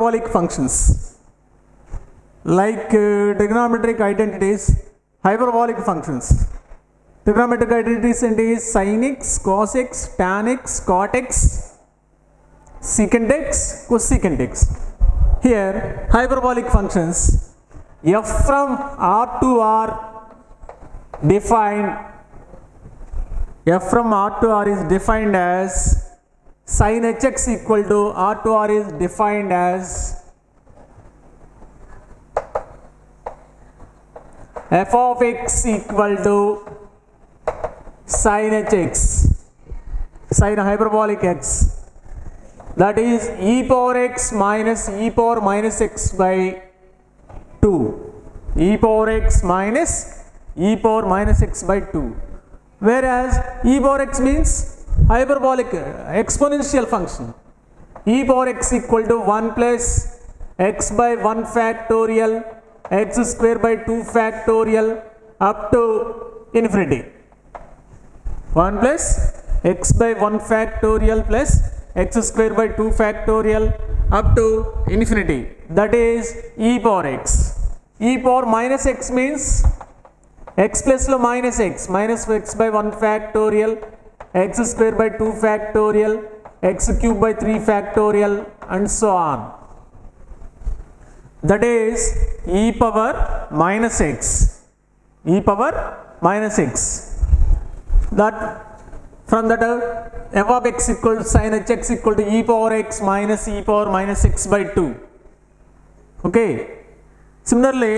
hyperbolic functions like trigonometric identities, hyperbolic functions. Trigonometric identities ఏంటి? sin x, cos x, tan x, cot x, secant x, cosecant x. Here hyperbolic functions f from R to R defined, f from R to R is defined as sin hx equal to R to R is defined as f of x equal to sin hx, sin hyperbolic x, that is e power x minus e power minus x by 2, e power x minus e power minus x by 2, whereas e power x means hyperbolic exponential function. E power x equal to 1 plus x by 1 factorial x square by 2 factorial up to infinity. 1 plus x by 1 factorial plus x square by 2 factorial up to infinity, that is e power x. E power minus x means x plus lo minus x, minus x by 1 factorial x square by 2 factorial x cube by 3 factorial and so on, that is e power minus x, e power minus x. That from that f of x equal to sin hx equal to e power x minus e power minus x by 2. Okay. Similarly,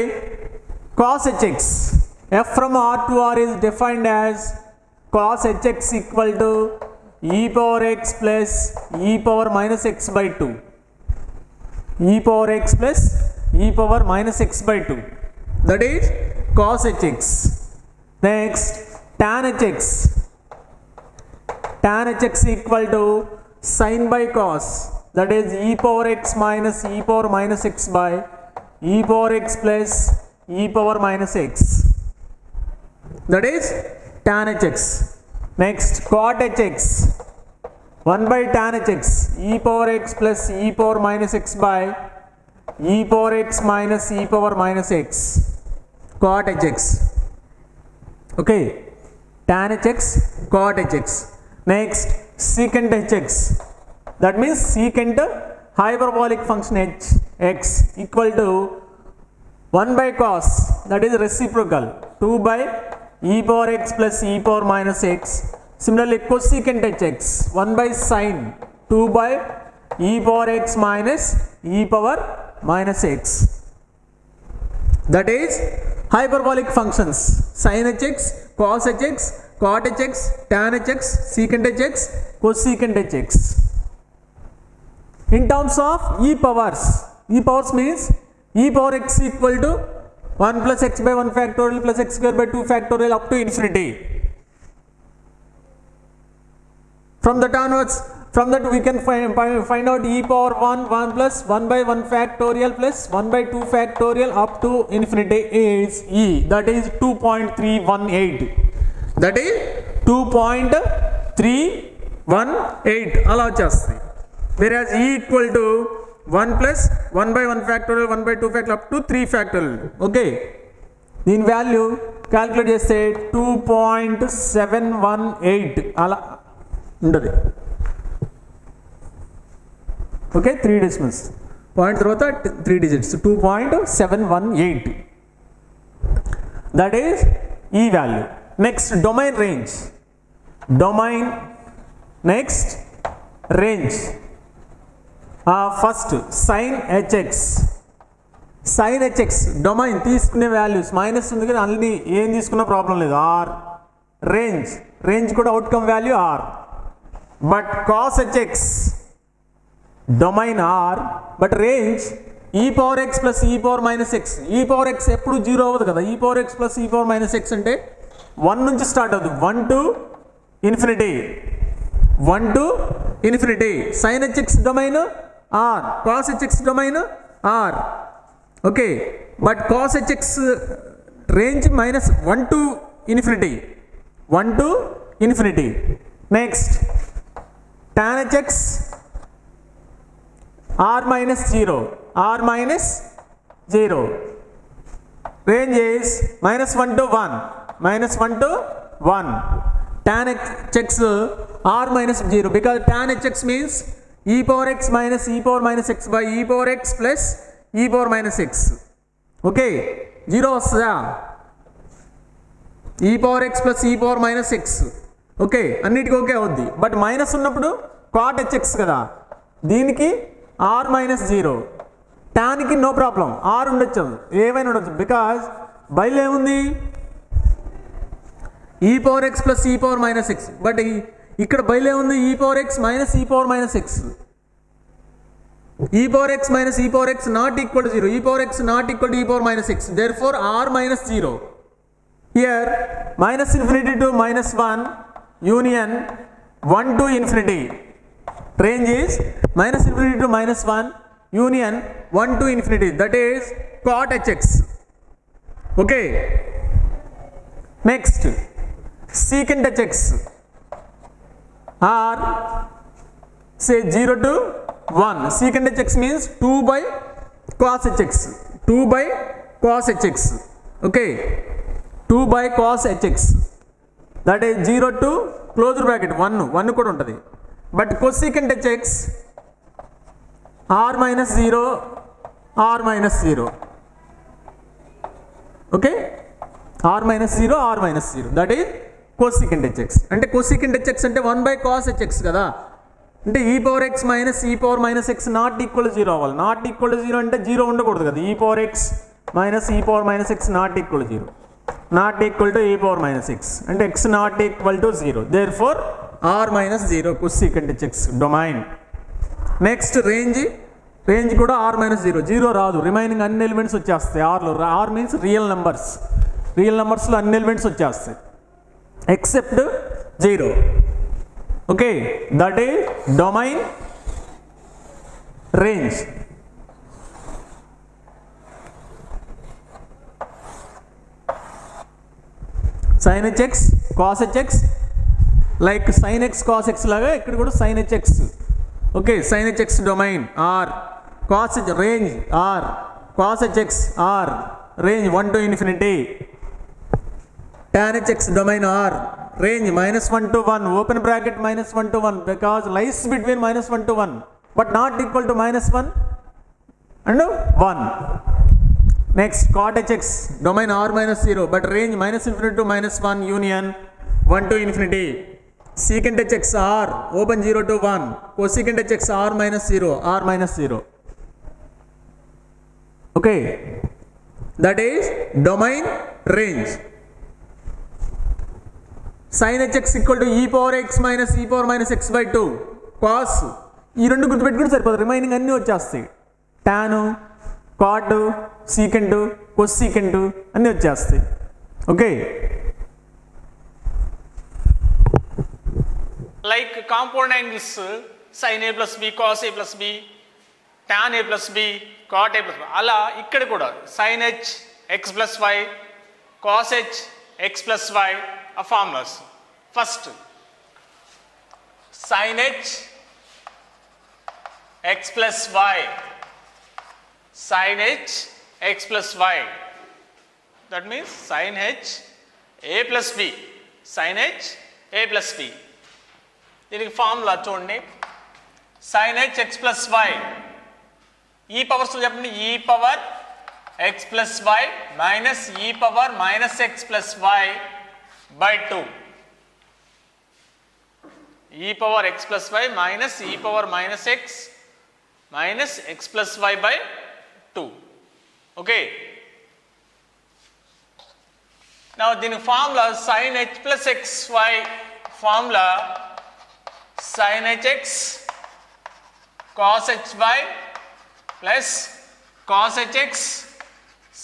cos hx, f from R to R is defined as cos hx equal to e power x plus e power minus x by 2. E power x plus e power minus x by 2. That is cos hx. Next, tan hx. Tan hx equal to sin by cos, that is e power x minus e power minus x by e power x plus e power minus x, that is tan hx. Next, cot hx, 1 by tan hx, e power x plus e power minus x by e power x minus e power minus x, cot hx. Okay, tan hx, cot hx. Next, secant hx, that means secant hyperbolic function h x equal to 1 by cos, that is reciprocal, 2 by e power x plus e power minus x. Similarly, cosecant hx, 1 by sin, 2 by e power x minus e power minus x, that is hyperbolic functions sin hx, cos hx, cot hx, tan hx, secant hx, cosecant hx. In terms of e powers means e power x equal to 1 plus x by 1 factorial plus x square by 2 factorial up to infinity. From that onwards, from that we can find out e power 1 plus 1 by 1 factorial plus 1 by 2 factorial up to infinity is e, that is 2.318. That is 2.318 అలా వచ్చేస్తుంది. Whereas e equal to 1 plus 1 by 1 factorial 1 by 2 factorial up to 3 factorial. Okay, దీని value calculate చేస్తే 2.718 అలా ఉంటుంది. Okay, 3 decimals, point తర్వాత 3 digits, 2.718, that is e value. Next, domain range. Domain, next range. First sine h x. Sine h x domain తీసుకునే values minus ఉంది కానీ అన్ని ఏం తీసుకున్నా ప్రాబ్లం లేదు. ఆర్ రేంజ్, రేంజ్ కూడా outcome value R. But cos h x domain R, but range e power x plus e power minus x. E power x ఎప్పుడు zero అవ్వదు కదా. E power x plus e power minus x అంటే 1 నుంచి start అవుతుంది, 1 to infinity, 1 to infinity. Sine h x domain R, cos h x domain R. Okay, but cos h x range minus 1 to infinity, 1 to infinity. Next, tan h x r minus 0, r minus 0. Range is minus 1 to 1, minus 1 to 1. Tan hx r minus 0, because tan hx means e power x minus e power minus x by e power x plus e power minus x. Okay, 0 వస్తుందా, e power x plus e power minus x. Okay, అన్నిటికీ okay అవుద్ది. But minus ఉన్నప్పుడు cot hx కదా, దీనికి r minus 0, టాన్కి no problem, r ఉండొచ్చు, ఏవైనా ఉండొచ్చు, బికాజ్ బయలు ఏముంది e power x plus e power minus x. బట్ ఇక్కడ బయలు ఏముంది e power x minus e power minus x. e power x minus e power x not equal to 0, e power x not equal to e power minus x, therefore r minus 0. Here minus infinity to minus 1 union 1 to infinity, range is minus infinity to minus 1 union 1 to infinity, that is cot hx. Okay, next secant hx r say 0 to 1. Secant hx means 2 by cos hx, 2 by cos hx. Okay, 2 by cos hx, that is 0 to close bracket 1 కూడా ఉంటుంది. But cosecant hx r minus 0, r minus 0. Okay, r minus 0, r minus 0, that is cosecant hx. అంటే cosecant hx అంటే 1 by cos hx కదా, అంటే e power x minus e power minus x not equal 0 అవ్వాలి. Not equal 0 అంటే 0 ఉండకూడదు కదా, e power x minus e power minus x not equal 0, not equal to e power minus x అంటే x not equal to 0, therefore r minus 0 cosecant hx domain. Next range కూడా r minus 0, 0 రాదు, remaining అన్ని elements వచ్చేస్తాయి rలో. r means real నెంబర్స్లో అన్ని elements వచ్చేస్తాయి except 0. Okay, that is domain range. Sin hx, cos hx, like sin x cos x లాగా ఇక్కడ కూడా sin hx. Okay, sin hx domain r, cos range r, cos hx r, range 1 to infinity. Tan hx domain r, range minus 1 to 1, open bracket minus 1 to 1, because lies between minus 1 to 1 but not equal to minus 1 and 1. Next cot hx domain r minus 0 but range minus infinity to minus 1 union 1 to infinity. Secant hx r, open 0 to 1, cosecant hx r minus 0, r minus 0. Okay, that is domain range. Sin hx equal to e power x minus e power minus x by 2 cos, ఈ రెండు గుర్తుపెట్టుకుంటే సరిపోతుంది, remaining అన్నీ వచ్చేస్తాయి. టాను, cot, secant, cosecant అన్నీ వచ్చేస్తాయి. Okay, like compound angles sin a plus b, cos a plus b, tan a plus b, cot a plus b, అలా ఇక్కడ కూడా sin h x plus y, cos h x plus y ఆ formulas. First sin h x plus y, sin h x plus y, that means sin h a plus b, sin h a plus b. దీనికి formula చూడండి, sin h x plus y, ఈ powers చెప్పండి, e power x plus y minus e power minus x plus y by 2, e power x plus y minus e power minus x plus y by 2. Okay, now దీని formula sin h plus xy, formula sin hx cos hy plus cos hx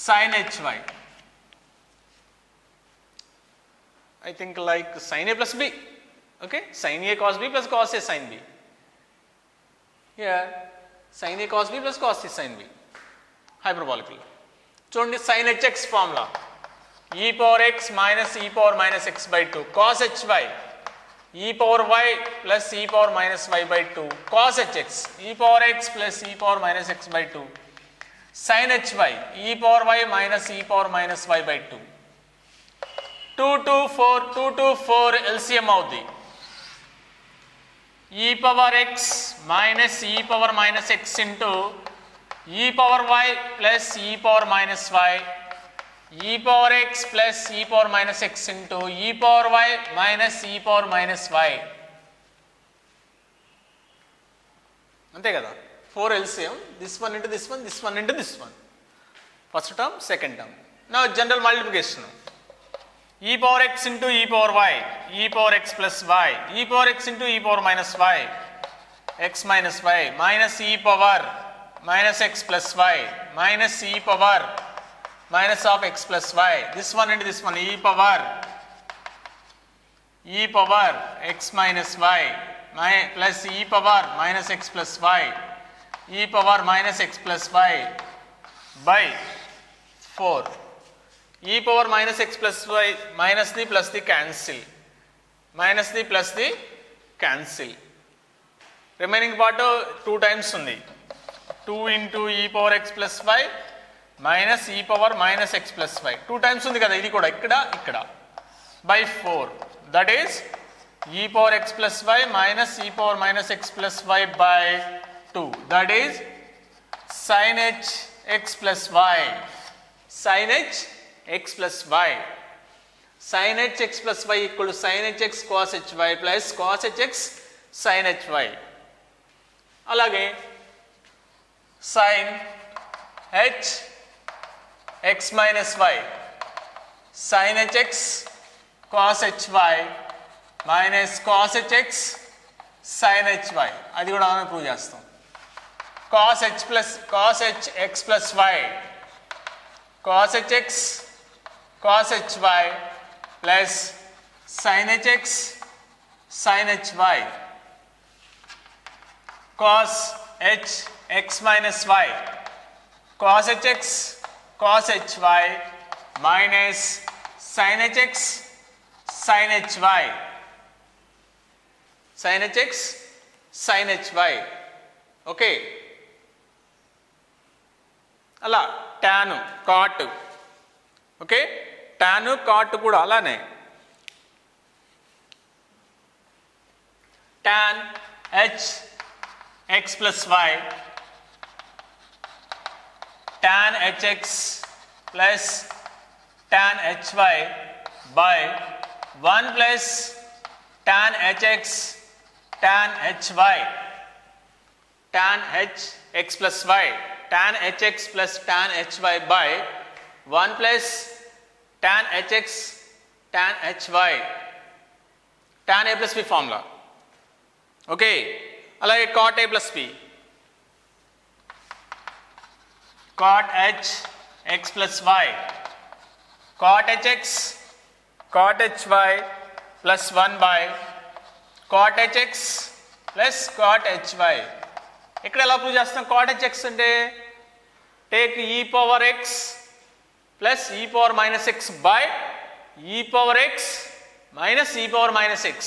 sin hy. I think like sin a plus b. Okay, sin a cos b plus cos a sin b. Here sin a cos b plus cos a sin b, hyperbolical. చూడండి sin hx formula e power x minus e power minus x by 2 cos hy e power y plus e power minus y by 2 cos hx e power x plus e power minus x by 2 sin hy e power y minus e power minus y by 2 2 to 4 LCM అవుద్ది e power x minus e power minus x into e power y plus e power minus y e power x plus e power minus x into e power y minus e power minus y అంతే కదా 4 LCM this one into this one, this one into this one, first term, second term. Now general multiplication e power x into e power y e power x plus y e power x into e power minus y x minus y minus e power minus x plus y minus e power minus of x plus y this one into this one e power x minus y plus e power minus x plus y e power minus x plus y by 4 e power minus x plus y minus the plus the cancel minus the plus the cancel remaining part 2 times ఉంది 2 into e power x plus y minus e power minus x plus y 2 times ఉంది కదా ఇది కూడా ఇక్కడ by 4 that is e power x plus y minus e power minus x plus y by 2 that is sin h x plus y sin h x plus y sin h x plus y equal to sin h x cos h y plus cos h x sin h y అలాగే sin h x minus y sin h x cos h y minus cos h x sin h y అది కూడా మనం prove చేస్తాం cos h x plus y cos h x cos h y plus sin h x sin h y cos h x minus y cos h x cos h y minus sin h x sin h y sin h x sin h y okay అలా tan cot okay tan cot కూడా అలానే tan h x plus y tan h x plus tan h y by 1 plus tan h x tan h y tan h x plus y tan h x plus tan h y by 1 plus tan h x tan h y tan a plus b formula okay అలాగే cot a plus b cot h x plus y cot h x cot h y plus 1 by cot h x plus cot h y ఇక్కడ ఎలా prove చేస్తాం cot h x అంటే take e power x plus e power minus x by e power x minus e power minus x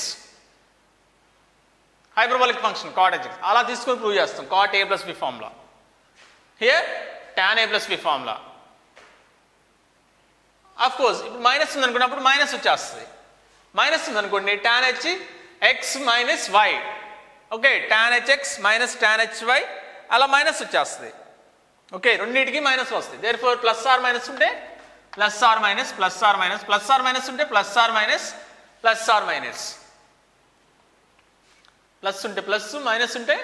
hyperbolic function cot h x అలా తీసుకొని prove చేస్తాం cot a plus b formula here tan a plus b formula of course ఇప్పుడు minus ఉంది అనుకున్నప్పుడు minus వచ్చేస్తుంది minus ఉంది అనుకోండి tan h x minus y okay tan h x minus tan h y అలా మైనస్ వచ్చేస్తుంది okay రెండింటికి minus వస్తుంది దేర్ఫోర్ ప్లస్ ఆర్ మైనస్ ఉంటే plus R minus plus R minus plus R minus ఉంటే plus R minus plus R minus plus ఉంటే plus minus ఉంటే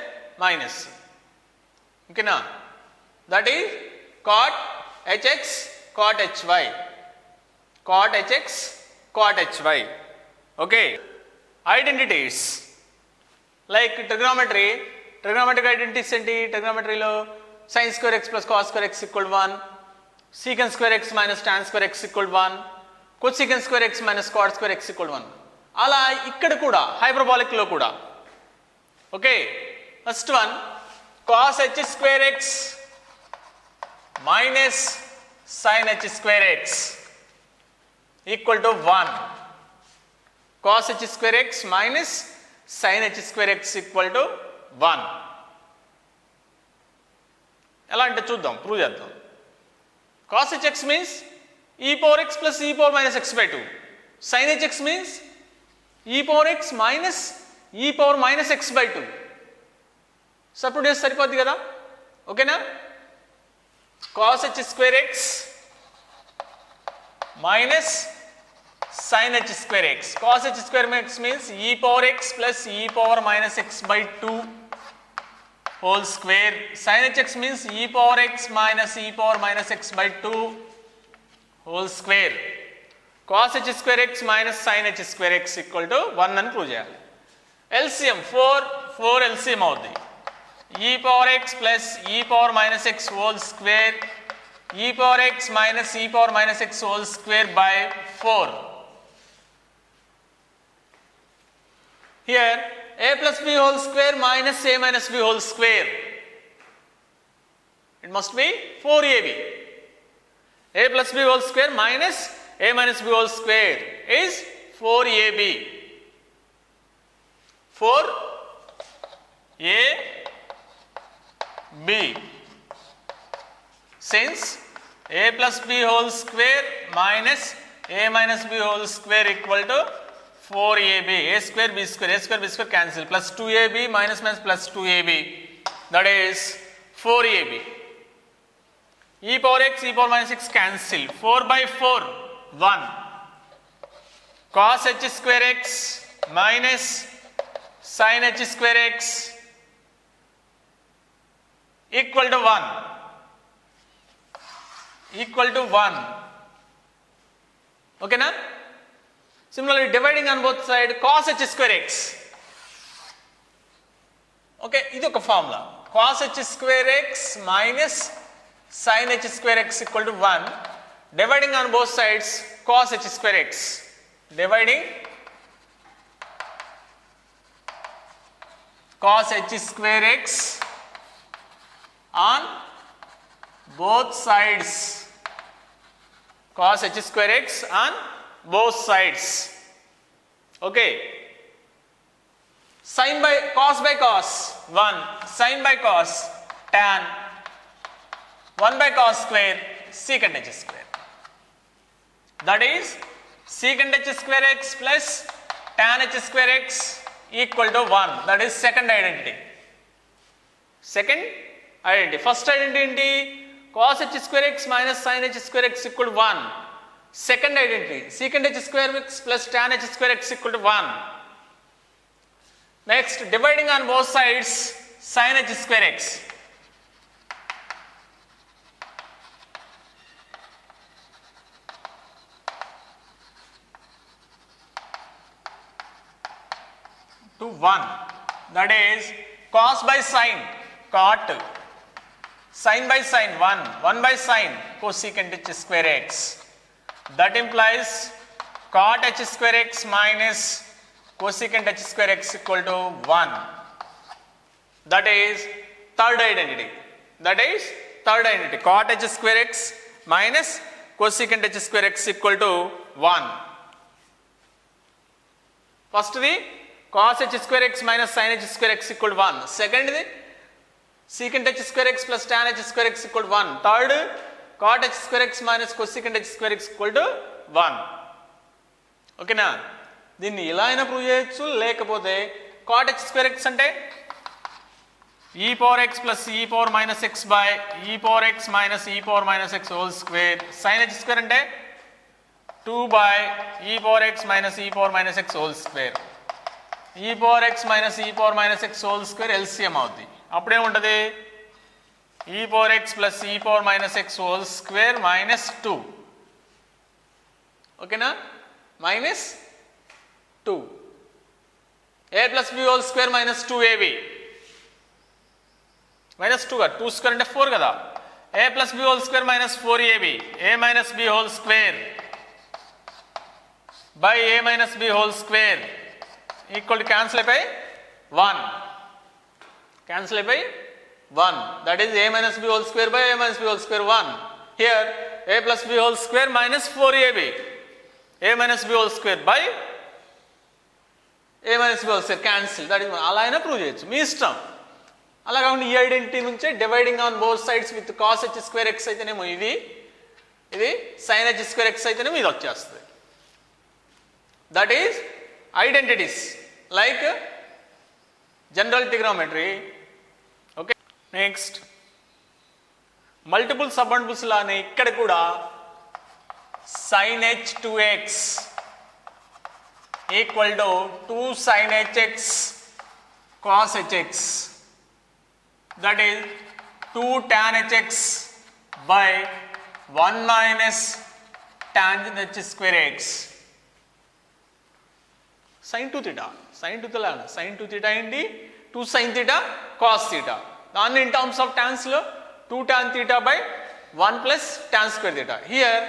minus ఓకేనా that is cot hx cot hy cot hx cot hy okay identities like trigonometric identities ఏంటి trigonometryలో sin square x plus cos square x equal to 1 secant square x minus tan square x equal to 1 cosecant square x minus cot square x equal to 1 అలా ఇక్కడ కూడా hyperbolic లో కూడా okay first one cos h square x minus sin h square x equal to 1 cos h square x minus sin h square x equal to 1. ఎలా అంటే చూద్దాం, prove చేద్దాం. cos hx means e power x plus e power minus x by 2. sin hx means e power x minus e power minus x by 2. Substitute చేస్తే సరిపోద్ది కదా, ఓకేనా. cos h square x minus sin h square x. cos h square x means e power x plus e power minus x by 2 whole square. Sin hx means e power x minus e power minus x by 2 whole square. cos h square x minus sin h square x equal to 1 అని prove చేయాలి. LCM 4 LCM అవుద్ది. e power x plus e power minus x whole square, e power x minus e power minus x whole square by 4. Here a plus b whole square minus a minus b whole square. It must be 4ab. A plus b whole square minus a minus b whole square is 4ab. 4ab. Since a plus b whole square minus a minus b whole square equal to 4ab. A square b square cancel, plus 2ab minus plus 2ab, that is 4ab. e power x e power minus x cancel, 4 by 4 1. cos h square x minus sin h square x equal to 1. Okay na? Similarly, dividing on both sides, cos h square x. Okay, ఇది ఒక formula. cos h square x minus sin h square x equal to 1. Dividing on both sides, cos h square x. Dividing cos h square x on both sides. cos h square x on both sides. Okay. Sin by cos 1, sin by cos tan 1 by cos square secant h square. That is secant h square x plus tan h square x equal to 1. That is second identity. First identity ఏంటి? cos h square x minus sin h square x equal to 1. Second identity, secant h square x plus tan h square x equal to 1. Next, dividing on both sides, sin h square x. To 1. That is cos by sin, cot. Sin by sin, 1 by sin, cosecant h square x. That implies cot h square x minus cosecant h square x equal to 1. That is third identity. Cot h square x minus cosecant h square x equal to 1. First the cos h square x minus sin h square x equal to 1. Second the secant h square x plus tan h square x equal to 1. Third, cot h square x minus cosecant h square x equal to 1. Okay na? దీన్ని ఇలా అయినా prove చేయొచ్చు, లేకపోతే cot h square x అంటే e power x plus e power minus x by e power x minus e power minus x whole square. sin h square అంటే 2 by e power x minus e power minus x whole square. e power x minus e power minus x whole square LCM అవుద్ది. అప్పుడేముంటుంది? e power x plus e power minus x whole square minus 2. ఓకేనా? minus 2. a plus b whole square minus 2ab. minus 2 కదా, 2 square అంటే 4 కదా. a plus b whole square minus 4ab. a minus b whole square by a minus b whole square equal to cancel అయిపోయి 1. Cancel అయిపోయి 1. That is a minus b whole square by a minus b whole square 1. Here a plus b whole square minus 4ab. a minus b whole square by a minus b whole square cancel, that is అలా అయినా prove చేయొచ్చు, మీ ఇష్టం. అలా కాకుండా ఈ identity నుంచే dividing on both sides with cos h square x అయితేనేమో ఇది సైన్ హెచ్ స్క్వేర్ ఎక్స్ అయితేనేమో ఇది వచ్చేస్తుంది. That is identities like general trigonometry. Okay, next multiple submultiples లానే ఇక్కడ కూడా sin h2x equal to 2 sin hx cos hx, that is 2 tan hx by 1 minus tan h square x sin 2 theta. sin 2 theta sin 2 theta ఏంటి 2 sin theta cos theta. దాన్ని in terms of tans లో 2 tan theta by 1 plus tan square theta. Here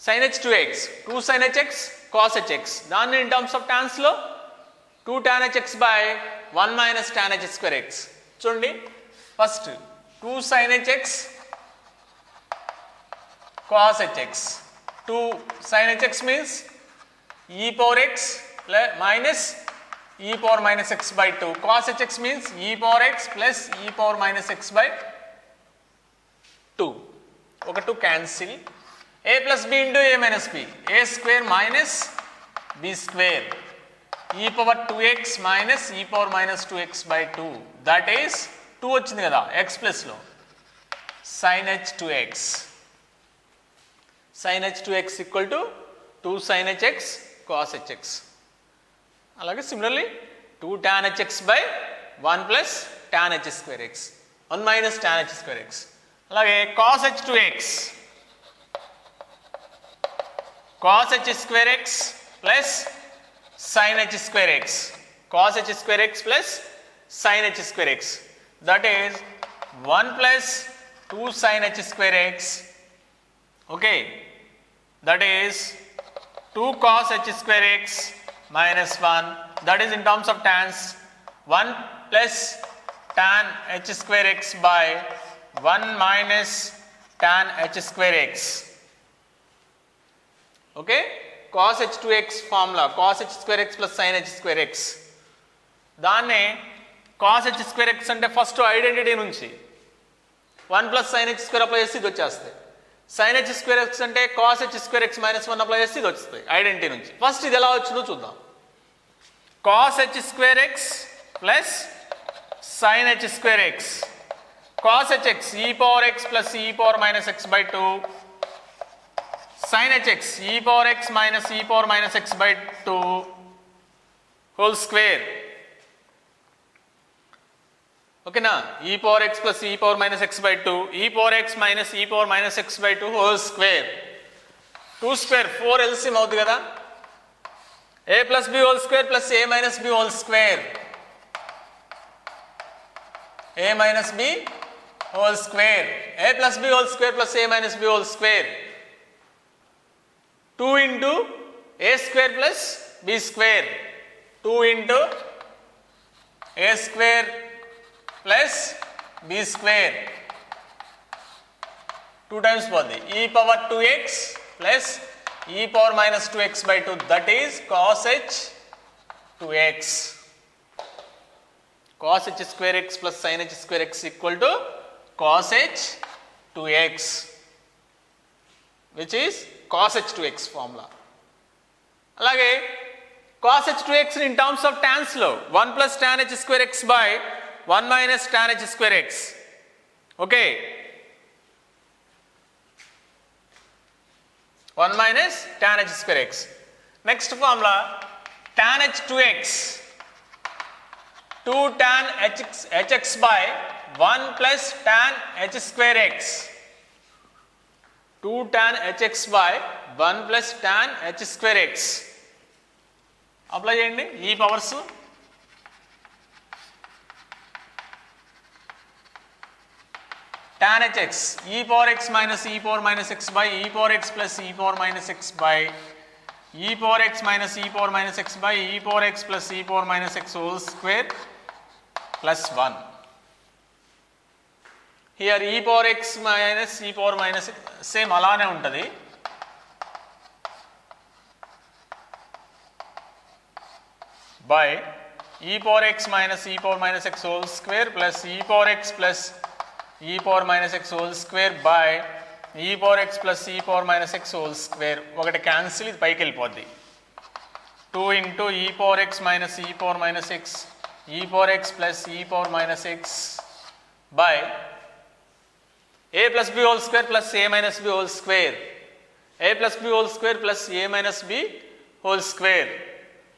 sin h2x 2 sin hx cos hx, దాన్ని in terms of tans లో 2 tan hx by 1 minus tan h square x. చూడండి first 2 sin hx cos hx, 2 sin hx means e power x minus e power minus x by 2, cos hx means e power x plus e power minus x by 2. ఒక 2 cancel, a plus b into a minus b, a square minus b square, e power 2x minus e power minus 2x by 2, that is 2 వచ్చింది కదా x plus లో sin h2x, sin h2x equal to 2 sin hx cos hx. అలాగే similarly 2 tan hx by 1 plus tan h square x, 1 minus tan h square x. అలాగే cos h2x cos h square x plus sin h square x, cos h square x plus sin h square x, that is 1 plus 2 sin h square x, okay, that is 2 cos h square x minus 1, that is in terms of tans 1 plus tan h square x by 1 minus tan h square x. Okay, cos h2x formula cos h square x plus sin h square x, దాన్నే cos h square x అంటే first identity నుంచి 1 plus sin h square apply చేస్తే ఇది వచ్చేస్తుంది, sin h square x అంటే cos h square x minus 1 apply చేస్తే ఇది వస్తుంది ఐడెంటిటీ నుంచి. ఫస్ట్ ఇది ఎలా వచ్చిందో చూద్దాం. cos h square x plus sin h square x, cos hx e power x plus e power minus x by 2, sin hx e power x minus e power minus x by 2 whole square. Okay na, e power x plus e power minus x by 2, e power x minus e power minus x by 2 whole square, 2 square 4 LCM అవుతుంది కదా, a plus b whole square plus a minus b whole square, a minus b whole square, a plus b whole square plus a minus b whole square, 2 into a square plus b square, 2 into a square plus b square, 2 times పోద్ది e power 2x plus e power minus 2x by 2, that is cos h 2x, cos h square x plus sin h square x equal to cos h 2x, which is cos h 2x formula. అలాగే cos h 2x in terms of tans లో 1 plus tan h square x by 1 minus tan h square x, okay, 1 minus tan h square x. Next formula tan h 2x 2 tan hx by 1 plus tan h square x, 2 tan hx by 1 plus tan h square x. Apply చేయండి ఈ powers, tan hx e power x minus e power minus x by e power x plus e power minus x by e power x minus e power minus x by e power x plus e power minus x whole square plus 1. Here e power x minus e power minus x same అలానే ఉంటుంది. by e power x minus e power minus x whole square plus e power x plus e power minus x whole square by e power x plus e power minus x whole square. ఒకటి cancel, ఇది పైకి వెళ్ళిపోద్ది. 2 into e power x minus e power minus x e power x plus e power minus x by a plus b whole square plus a minus b whole square. A plus b whole square plus a minus b whole square.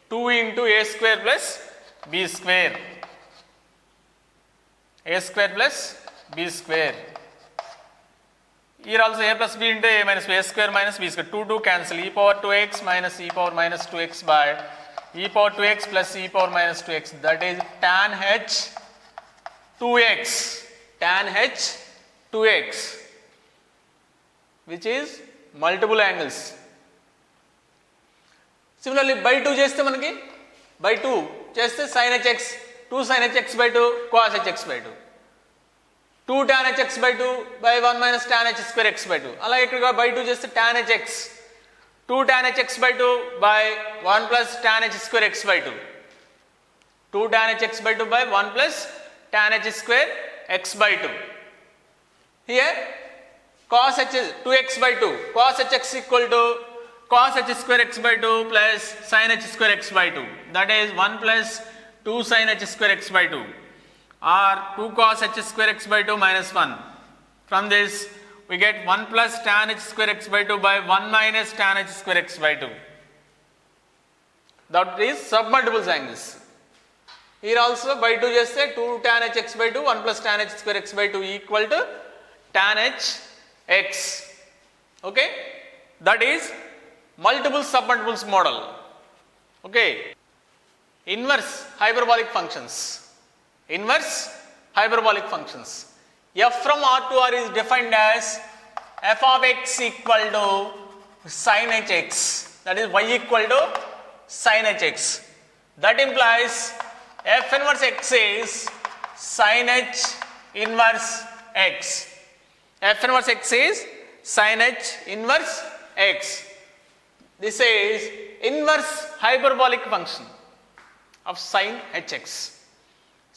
2 into a square plus b square. A square plus b square. Here also a plus b into a minus b, a square minus b square. 2 2 cancel. E power 2x minus e power minus 2x by e power 2x plus e power minus 2x. That is tan h 2x. Tan h 2x, which is multiple angles. Similarly, by 2 చేస్తే మనకి by 2 చేస్తే sin hx, 2 sin hx by 2 cos hx by 2. 2 tan hx by 2 by 1 minus tan h square x by 2. అలాగే ఇక్కడ by 2 చేస్తే tan hx, 2 tan hx by 2 by 1 plus tan h square x by 2. 2 tan hx by 2 by 1 plus tan h square x by 2. Here cos h 2x by 2, cos hx equal to cos h square x by 2 plus sin h square x by 2. That is 1 plus 2 sin h square x by 2 or 2 cos h square x by 2 minus 1. From this we get 1 plus tan h square x by 2 by 1 minus tan h square x by 2. That is submultiple angles. Here also by 2 just say 2 tan h x by 2, 1 plus tan h square x by 2 equal to tan h x. Okay, that is multiple submultiples model. Okay, inverse hyperbolic functions. Inverse hyperbolic functions. F from R to R is defined as f of x equal to sin hx. That is y equal to sin hx. That implies f inverse x is sin h inverse x. F inverse x is sin h inverse x. This is inverse hyperbolic function of sin hx.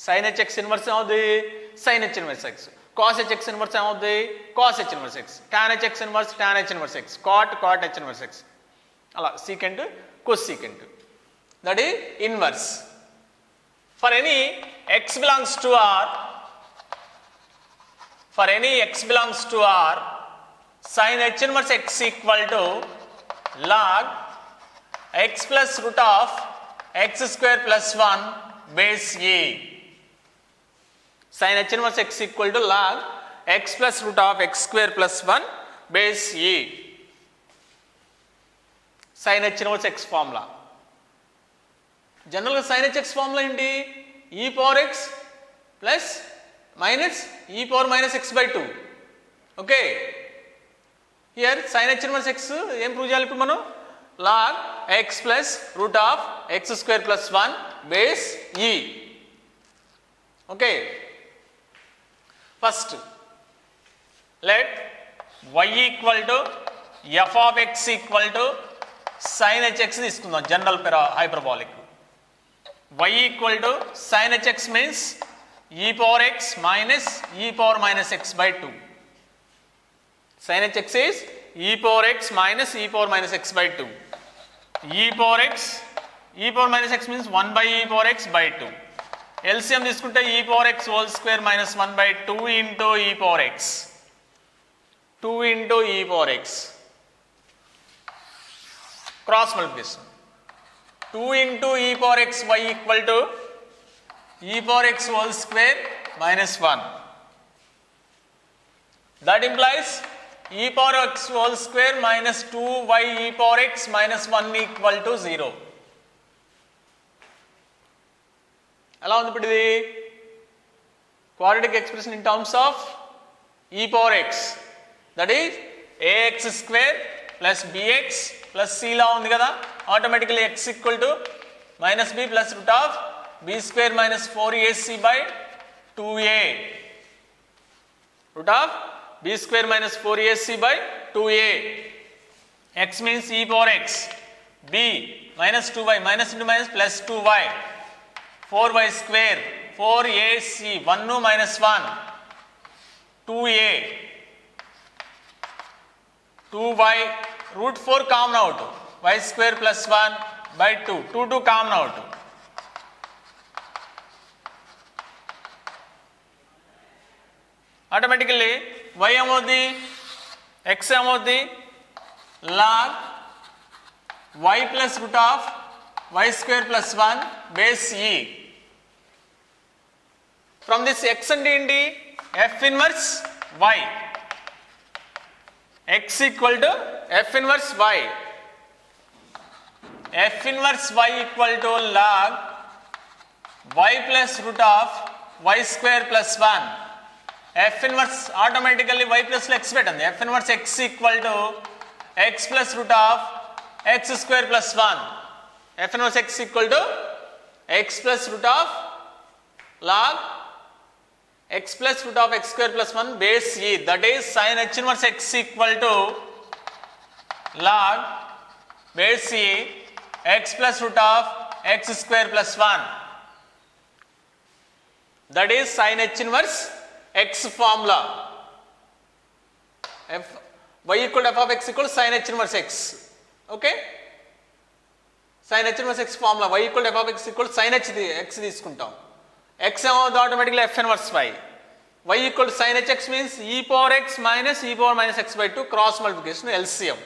Sin hx inverse of the sin h inverse x. Cos hx inverse of the cos h inverse x. Tan hx inverse tan h inverse x. Cot h inverse x. Ala secant cosecant. That is inverse. For any x belongs to R, for any x belongs to R, sin h inverse x equal to log x plus root of x square plus 1 base a. Sin h inverse x equal to log x plus root of x square plus 1 base a. Sin h inverse x formula. General sin h x formula indi e power x plus minus e power minus x by 2. Okay, here sin h inverse x em prove cheyali ippudu manam log x plus root of x square plus 1 base e. Okay, first let y equal to f of x equal to sin h x తీసుకుందాం general hyperbolic. Y equal to sin h x means e power x minus e power minus x by 2. Sin h x is e power x minus e power minus x by 2. E power minus x means 1 by e power x by 2. LCM తీసుకుంటే e power x whole square minus 1 by 2 into e power x. 2 into e power x. Cross multiplication. 2 into e power x y equal to e power x whole square minus 1. That implies e power x whole square minus 2y e power x minus 1 equal to 0. ఎలా ఉంది ఇప్పుడు ఇది quadratic expression in terms of e power x, that is ax square plus bx plus c లా ఉంది కదా. Automatically x equal to minus b plus root of b square minus 4ac by 2a. Root of b square minus 4ac by 2a. X means e power x, b minus 2y, minus into minus plus 2y, 4y square, 4ac, 1 no minus 1, 2a, 2y, root 4 common out, y square plus 1 by 2, 2 common out. Automatically y ఏమవుద్ది, x ఏమవుద్ది, log y plus root of y square plus 1 base e. From this x and ఏంటి, f inverse y, x equal to f inverse y, f inverse y equal to log y plus root of y square plus 1. f inverse automatically y plus x పెట్టండి, f inverse x equal to x plus root of x square plus 1. f inverse x equal to x plus root of log x plus root of x square plus 1 base e, that is sin h inverse x equal to log base e x plus root of x square plus 1, that is sin h inverse x formula. F y equal to f of x equal to sin h inverse x. Okay, sin h inverse x formula, y equal to f of x equal to sin h x తీసుకుంటాం, x ఏమవుతుంది automatically f inverse y, y equal to sin h x means e power x minus e power minus x by 2 cross multiplication LCM.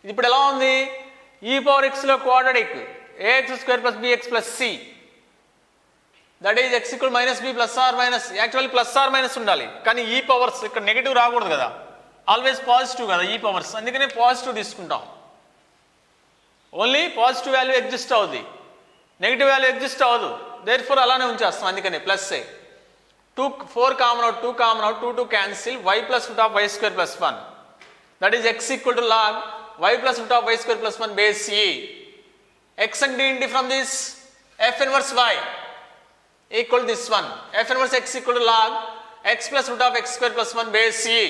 ఇది ఇప్పుడు ఎలా ఉంది, e power x లో quadratic ax square plus bx plus c, that is x equal minus b plus or minus, actually plus or minus ఉండాలి కానీ e powers ఇక్కడ negative రాకూడదు కదా, ఆల్వేస్ పాజిటివ్ కదా e పవర్స్, అందుకనే పాజిటివ్ తీసుకుంటాం. Only positive value exist అవుద్ది, negative value exist అవ్వదు, దేర్ ఫోర్ అలానే ఉంచేస్తాం, అందుకనే plus A 2 4 common out, 2 common out, 2 cancel, y plus root of y square plus 1, that is x equal to log y plus root of y square plus 1 base e. x అంటే ఏంటి, from this f inverse y equal to this one, f inverse x equal to log x plus root of x square plus 1 base e.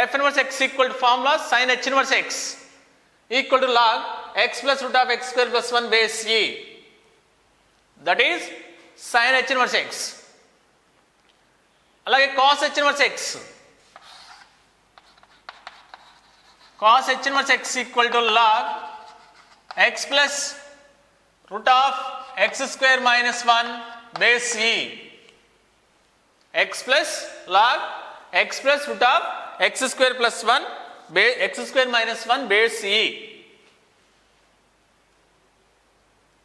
f inverse x equal to formula sin h inverse x equal to log x plus root of x square plus 1 base e, that is sin h inverse x. అలాగే cos h inverse x, cos h inverse x equal to log x plus root of x square minus 1 base e, x plus log x plus root of x square plus 1 x square minus 1 base e.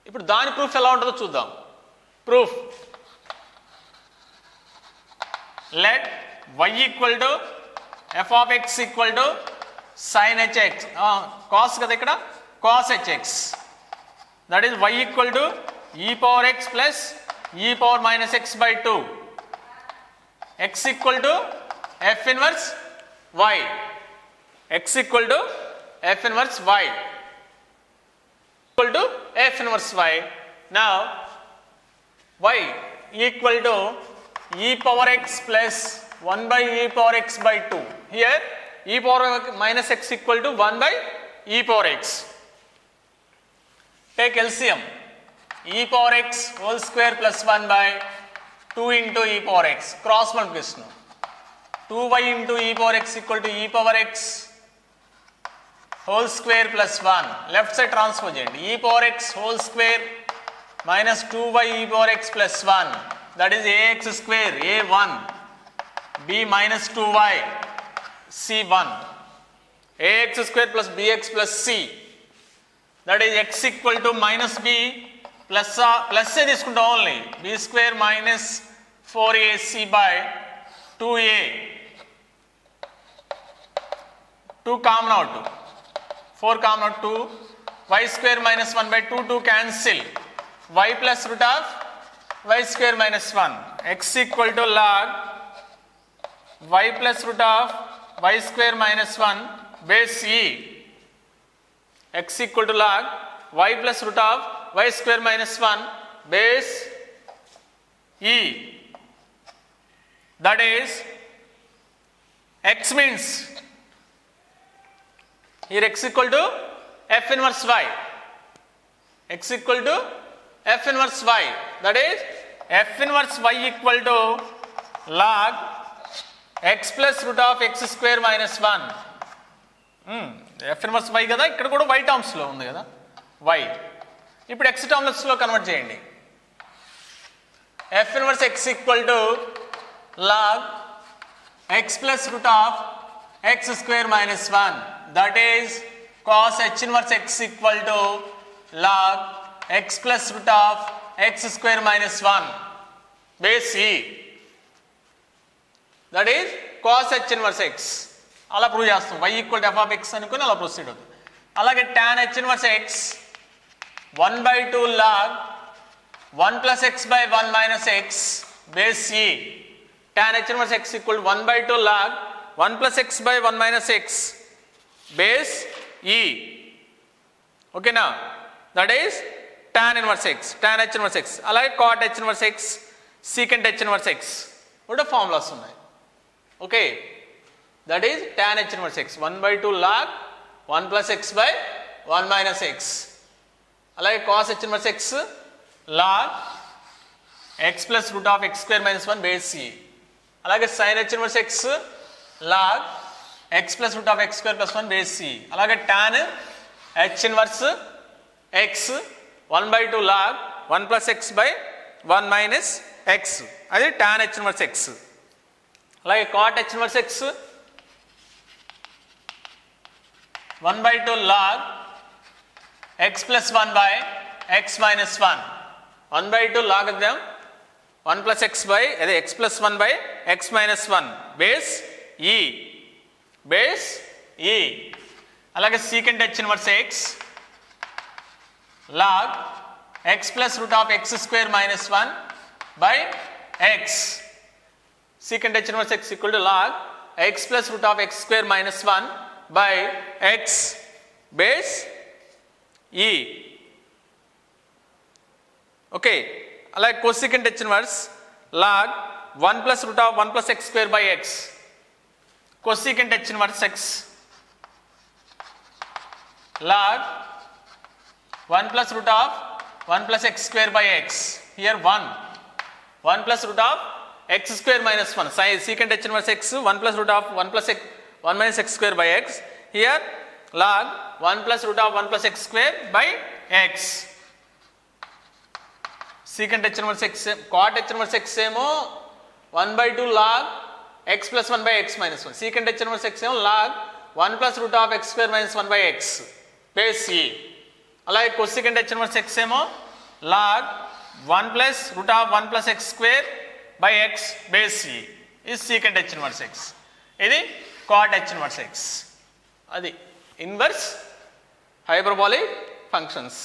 ఇప్పుడు దాని proof ఎలా ఉంటుందో చూద్దాం. Proof, let y equal to f of x equal to sin h x, cos కదా ఇక్కడ, cos h x, that is y equal to e power x plus e power minus x by 2, x equal to f inverse y, x equal to f inverse y, equal to f inverse y. Now y equal to e power x plus 1 by e power x by 2, here e power minus x equal to 1 by e power x. Take LCM, e power x whole square plus 1 by 2 into e power x, cross multiplication, 2y into e power x equal to e power x whole square plus 1, left side transfer చేయండి, e power x whole square minus 2y e power x plus 1, that is ax square a1 b minus 2y c1, ax square plus bx plus c, that is x equal to minus b plus ఏ తీసుకుంటాం only, b square minus 4ac by 2a, 2 common out, 4 common out, 2 y square minus 1 by 2, 2 cancel, y plus root of y square minus 1, x equal to log y plus root of y square minus 1 base e, x equal to log y plus root of y square minus 1 base e, that is x means here x equal to f inverse y, x equal to f inverse y, that is f inverse y equal to log x plus root of x square minus 1. f inverse y కదా, ఇక్కడ కూడా y terms లో ఉంది కదా y. ఇప్పుడు x terms లో convert చేయండి. f inverse x equal to log x plus root of x square minus 1, that is cos h inverse x equal to log x plus root of x square minus 1 base e, that is cos h inverse x. అలా prove చేస్తాం. y equal to f of x అనుకుని అలా proceed అవుతుంది. అలాగే tan h inverse x 1/2 log 1 plus x by 1 minus x base e. Tan h inverse x equal to 1/2 log 1 plus x by 1 minus x base e. Okay now, that is tan inverse x, tan h inverse x. అలాగే cot h inverse x, secant h inverse x కూడా formulas ఉన్నాయి. Okay, that is tan h inverse x 1/2 log 1 plus x by 1 minus x. అలాగే cos h inverse x log x plus root of x square minus 1 base c. అలాగే sin h inverse x log x plus root of x square plus 1 base c. అలాగే tan h inverse x 1/2 log 1 plus x by 1 minus x, అది tan h inverse x. అలాగే cot h inverse x 1/2 log x plus 1 by x minus 1. 1/2 log of them 1 plus x by అదే x plus 1 by x minus 1 base e, base e. అలాగే secant h inverse x log x plus root of x square minus 1 by x. Secant h inverse x equal to log x plus root of x square minus 1 by x base e. Okay, అలాగే cosecant h inverse log 1 plus root of 1 plus x square by x. Cosecant h inverse x log 1 plus root of 1 plus x square by x. Here 1 plus root of x square minus 1. Secant h inverse x 1 plus root of 1 plus x 1 minus x square by x. Here log 1 plus root of 1 plus x square by x. Secant h inverse x, cot h inverse x ఏమో 1/2 log x plus 1 by x minus 1. Secant h inverse x ఏమో log 1 plus root of x square minus 1 by x base e. అలాగే cosecant h inverse x ఏమో log 1 plus root of 1 plus x square by x base e is secant h inverse x. ఇది cot h inverse x. అది inverse hyperbolic functions.